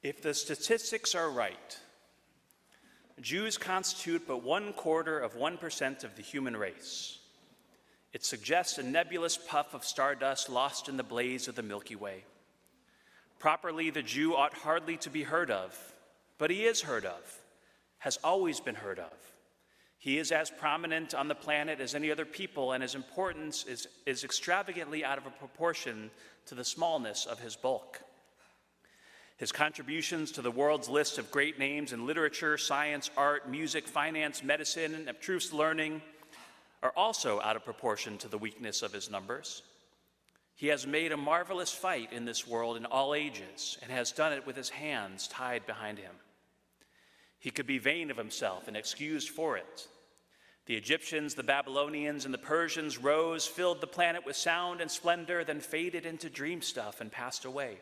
If the statistics are right, Jews constitute but 1/4% of the human race. It suggests a nebulous puff of stardust lost in the blaze of the Milky Way. Properly, the Jew ought hardly to be heard of, but he is heard of, has always been heard of. He is as prominent on the planet as any other people, and his importance is extravagantly out of proportion to the smallness of his bulk. His contributions to the world's list of great names in literature, science, art, music, finance, medicine, and abstruse learning are also out of proportion to the weakness of his numbers. He has made a marvelous fight in this world in all ages, and has done it with his hands tied behind him. He could be vain of himself and excused for it. The Egyptians, the Babylonians, and the Persians rose, filled the planet with sound and splendor, then faded into dream stuff and passed away.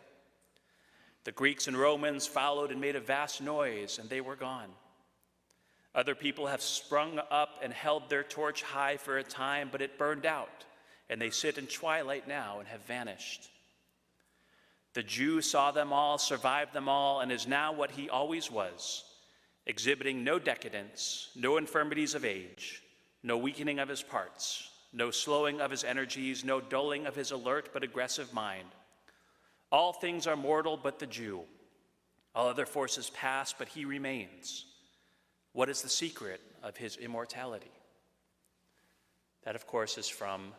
The Greeks and Romans followed and made a vast noise, and they were gone. Other people have sprung up and held their torch high for a time, but it burned out, and they sit in twilight now and have vanished. The Jew saw them all, survived them all, and is now what he always was, exhibiting no decadence, no infirmities of age, no weakening of his parts, no slowing of his energies, no dulling of his alert but aggressive mind. All things are mortal but the Jew. All other forces pass, but he remains. What is the secret of his immortality? That, of course, is from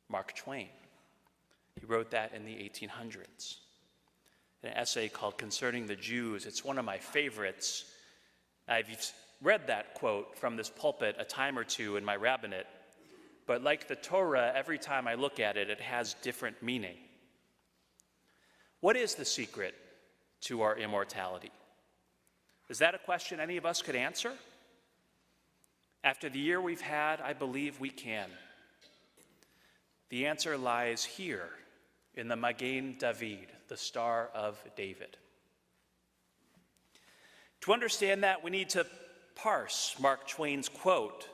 Mark Twain. He wrote that in the 1800s. An essay called Concerning the Jews. It's one of my favorites. I've read that quote from this pulpit a time or two in my rabbinate, but like the Torah, every time I look at it, it has different meaning. What is the secret to our immortality? Is that a question any of us could answer? After the year we've had, I believe we can. The answer lies here in the Magen David, the Star of David. To understand that, we need to parse Mark Twain's quote.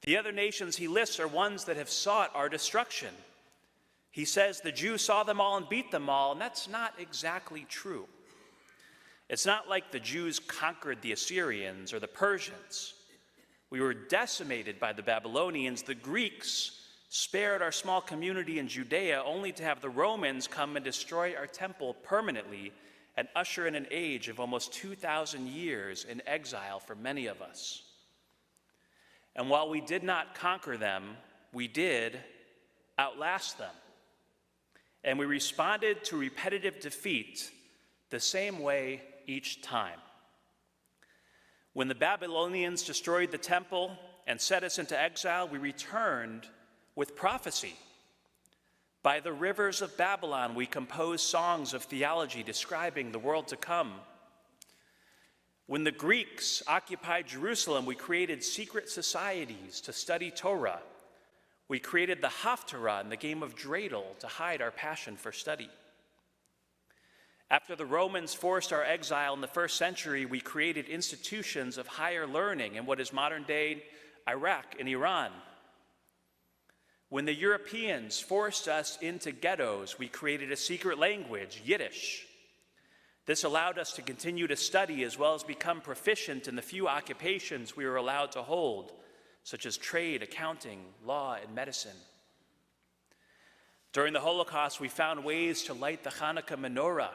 The other nations he lists are ones that have sought our destruction. He says the Jews saw them all and beat them all, and that's not exactly true. It's not like the Jews conquered the Assyrians or the Persians. We were decimated by the Babylonians. The Greeks spared our small community in Judea only to have the Romans come and destroy our temple permanently and usher in an age of almost 2,000 years in exile for many of us. And while we did not conquer them, we did outlast them. And we responded to repetitive defeat the same way each time. When the Babylonians destroyed the temple and set us into exile, we returned with prophecy. By the rivers of Babylon, we composed songs of theology describing the world to come. When the Greeks occupied Jerusalem, we created secret societies to study Torah. We created the Haftarah and the game of dreidel to hide our passion for study. After the Romans forced our exile in the first century, we created institutions of higher learning in what is modern-day Iraq and Iran. When the Europeans forced us into ghettos, we created a secret language, Yiddish. This allowed us to continue to study as well as become proficient in the few occupations we were allowed to hold, such as trade, accounting, law, and medicine. During the Holocaust, we found ways to light the Hanukkah menorah.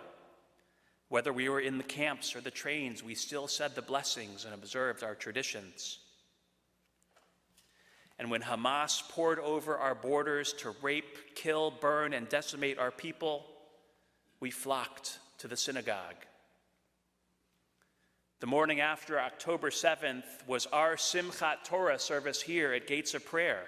Whether we were in the camps or the trains, we still said the blessings and observed our traditions. And when Hamas poured over our borders to rape, kill, burn, and decimate our people, we flocked to the synagogue. The morning after October 7th was our Simchat Torah service here at Gates of Prayer.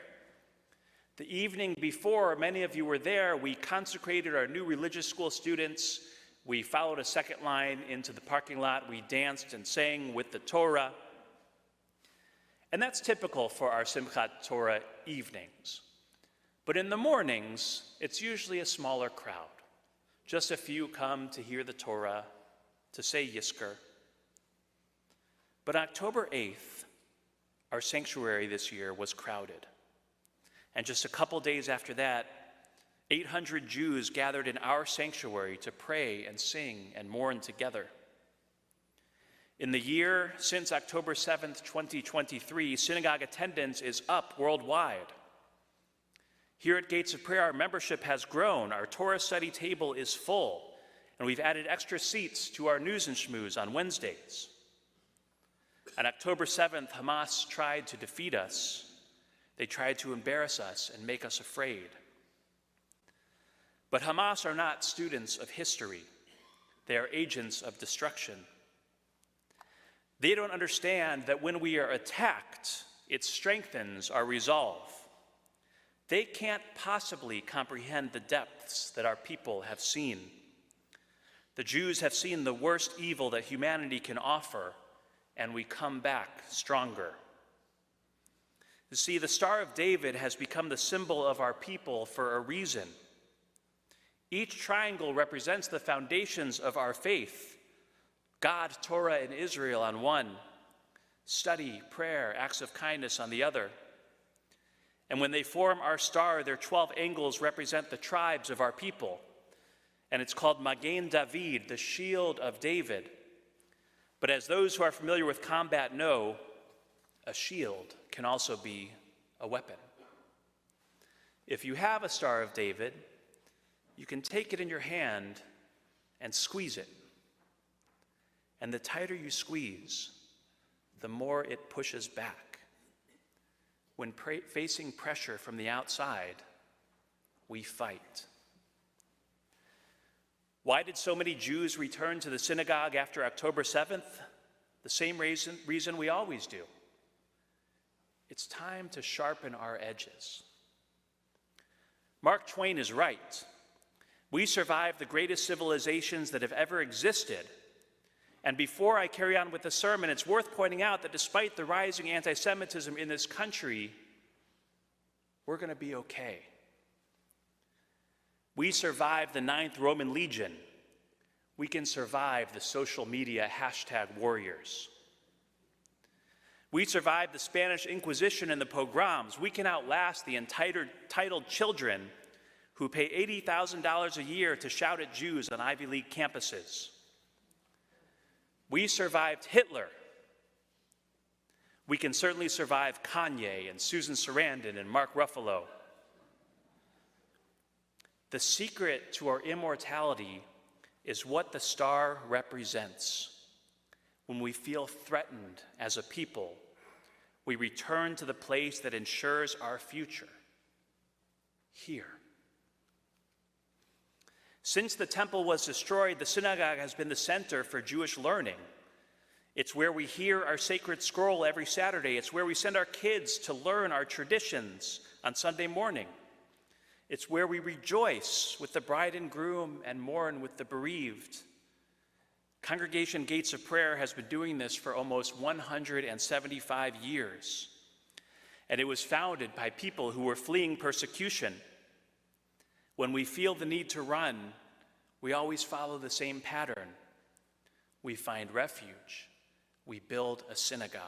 The evening before, many of you were there, we consecrated our new religious school students. We followed a second line into the parking lot. We danced and sang with the Torah. And that's typical for our Simchat Torah evenings. But in the mornings, it's usually a smaller crowd. Just a few come to hear the Torah, to say Yizkor. But October 8th, our sanctuary this year was crowded. And just a couple days after that, 800 Jews gathered in our sanctuary to pray and sing and mourn together. In the year since October 7th, 2023, synagogue attendance is up worldwide. Here at Gates of Prayer, our membership has grown, our Torah study table is full, and we've added extra seats to our news and schmooze on Wednesdays. On October 7th, Hamas tried to defeat us. They tried to embarrass us and make us afraid. But Hamas are not students of history. They are agents of destruction. They don't understand that when we are attacked, it strengthens our resolve. They can't possibly comprehend the depths that our people have seen. The Jews have seen the worst evil that humanity can offer, and we come back stronger. You see, the Star of David has become the symbol of our people for a reason. Each triangle represents the foundations of our faith: God, Torah, and Israel on one, study, prayer, acts of kindness on the other. And when they form our star, their 12 angles represent the tribes of our people. And it's called Magen David, the shield of David. But as those who are familiar with combat know, a shield can also be a weapon. If you have a Star of David, you can take it in your hand and squeeze it. And the tighter you squeeze, the more it pushes back. When facing pressure from the outside, we fight. Why did so many Jews return to the synagogue after October 7th? The same reason we always do. It's time to sharpen our edges. Mark Twain is right. We survived the greatest civilizations that have ever existed. And before I carry on with the sermon, it's worth pointing out that despite the rising anti-Semitism in this country, we're going to be okay. We survived the 9th Roman Legion. We can survive the social media #warriors. We survived the Spanish Inquisition and the pogroms. We can outlast the entitled children who pay $80,000 a year to shout at Jews on Ivy League campuses. We survived Hitler. We can certainly survive Kanye and Susan Sarandon and Mark Ruffalo. The secret to our immortality is what the star represents. When we feel threatened as a people, we return to the place that ensures our future, here. Since the temple was destroyed, the synagogue has been the center for Jewish learning. It's where we hear our sacred scroll every Saturday. It's where we send our kids to learn our traditions on Sunday morning. It's where we rejoice with the bride and groom and mourn with the bereaved. Congregation Gates of Prayer has been doing this for almost 175 years, and it was founded by people who were fleeing persecution. When we feel the need to run, we always follow the same pattern. We find refuge. We build a synagogue.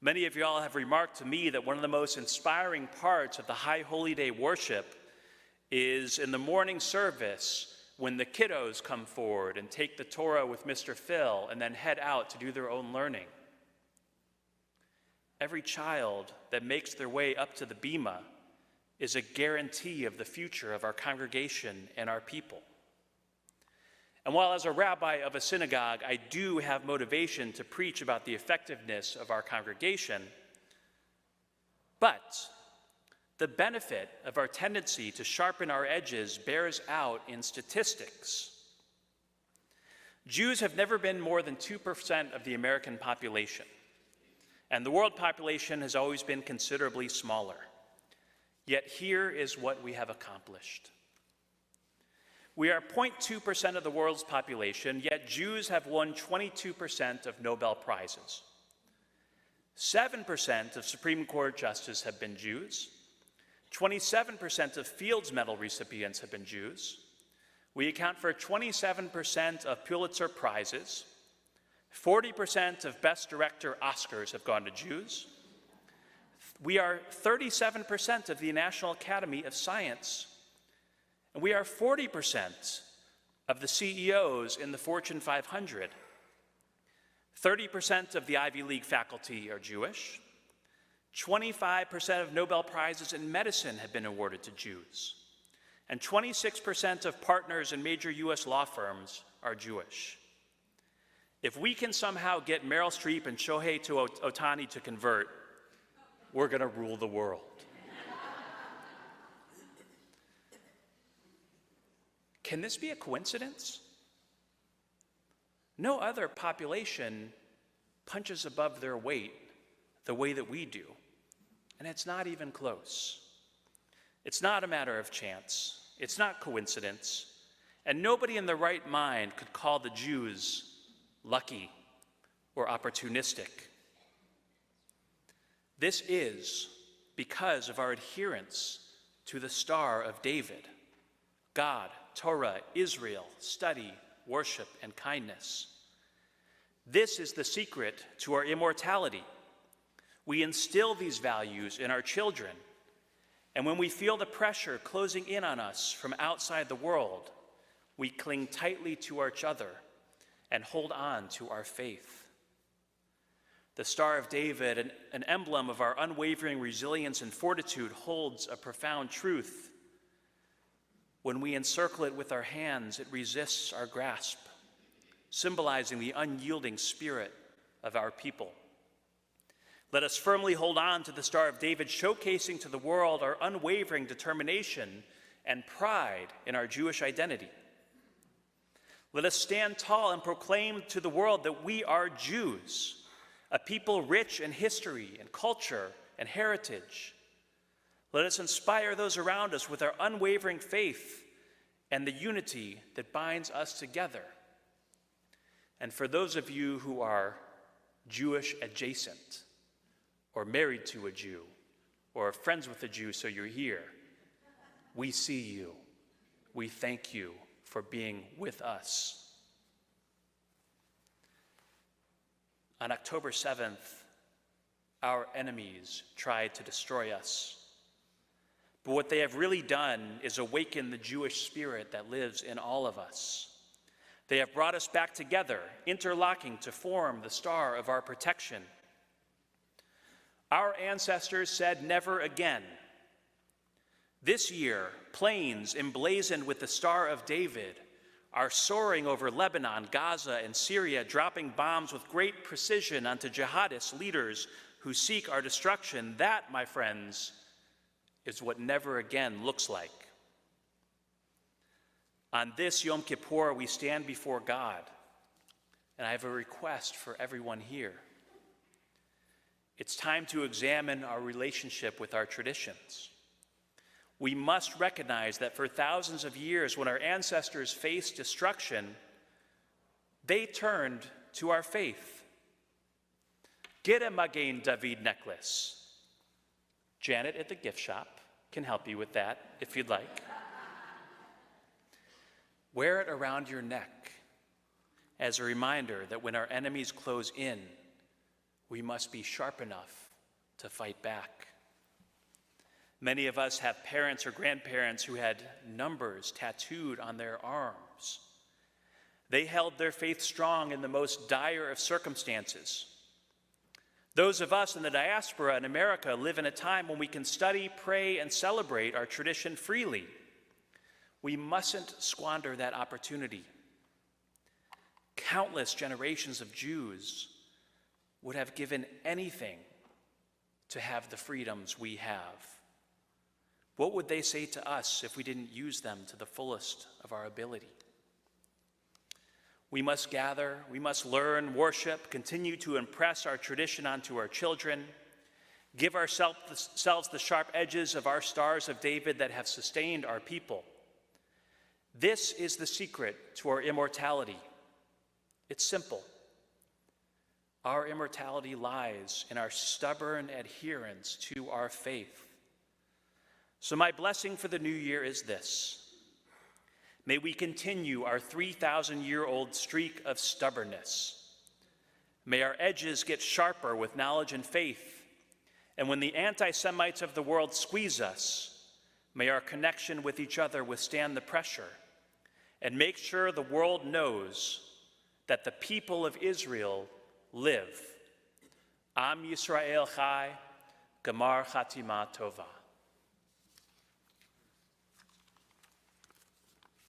Many of you all have remarked to me that one of the most inspiring parts of the High Holy Day worship is in the morning service when the kiddos come forward and take the Torah with Mr. Phil and then head out to do their own learning. Every child that makes their way up to the bima is a guarantee of the future of our congregation and our people. And while as a rabbi of a synagogue, I do have motivation to preach about the effectiveness of our congregation, but the benefit of our tendency to sharpen our edges bears out in statistics. Jews have never been more than 2% of the American population, and the world population has always been considerably smaller. Yet here is what we have accomplished. We are 0.2% of the world's population, yet Jews have won 22% of Nobel Prizes. 7% of Supreme Court justices have been Jews. 27% of Fields Medal recipients have been Jews. We account for 27% of Pulitzer Prizes. 40% of Best Director Oscars have gone to Jews. We are 37% of the National Academy of Science, and we are 40% of the CEOs in the Fortune 500. 30% of the Ivy League faculty are Jewish. 25% of Nobel Prizes in medicine have been awarded to Jews. And 26% of partners in major US law firms are Jewish. If we can somehow get Meryl Streep and Shohei Ohtani to convert, we're going to rule the world. Can this be a coincidence? No other population punches above their weight the way that we do, and it's not even close. It's not a matter of chance. It's not coincidence. And nobody in their right mind could call the Jews lucky or opportunistic. This is because of our adherence to the Star of David: God, Torah, Israel, study, worship, and kindness. This is the secret to our immortality. We instill these values in our children, and when we feel the pressure closing in on us from outside the world, we cling tightly to each other and hold on to our faith. The Star of David, an emblem of our unwavering resilience and fortitude, holds a profound truth. When we encircle it with our hands, it resists our grasp, symbolizing the unyielding spirit of our people. Let us firmly hold on to the Star of David, showcasing to the world our unwavering determination and pride in our Jewish identity. Let us stand tall and proclaim to the world that we are Jews, a people rich in history and culture and heritage. Let us inspire those around us with our unwavering faith and the unity that binds us together. And for those of you who are Jewish adjacent, or married to a Jew, or friends with a Jew, so you're here, we see you. We thank you for being with us. On October 7th, our enemies tried to destroy us. But what they have really done is awaken the Jewish spirit that lives in all of us. They have brought us back together, interlocking to form the star of our protection. Our ancestors said never again. This year, planes emblazoned with the Star of David are soaring over Lebanon, Gaza, and Syria, dropping bombs with great precision onto jihadist leaders who seek our destruction. That, my friends, is what never again looks like. On this Yom Kippur, we stand before God, and I have a request for everyone here. It's time to examine our relationship with our traditions. We must recognize that for thousands of years, when our ancestors faced destruction, they turned to our faith. Get a Magen David necklace. Janet at the gift shop can help you with that if you'd like. Wear it around your neck as a reminder that when our enemies close in, we must be sharp enough to fight back. Many of us have parents or grandparents who had numbers tattooed on their arms. They held their faith strong in the most dire of circumstances. Those of us in the diaspora in America live in a time when we can study, pray, and celebrate our tradition freely. We mustn't squander that opportunity. Countless generations of Jews would have given anything to have the freedoms we have. What would they say to us if we didn't use them to the fullest of our ability? We must gather, we must learn, worship, continue to impress our tradition onto our children, give ourselves the sharp edges of our stars of David that have sustained our people. This is the secret to our immortality. It's simple. Our immortality lies in our stubborn adherence to our faith. So my blessing for the new year is this. May we continue our 3,000-year-old streak of stubbornness. May our edges get sharper with knowledge and faith, And when the anti-Semites of the world squeeze us, may our connection with each other withstand the pressure and make sure the world knows that the people of Israel live. Am Yisrael Chai, Gamar Chatima Tova.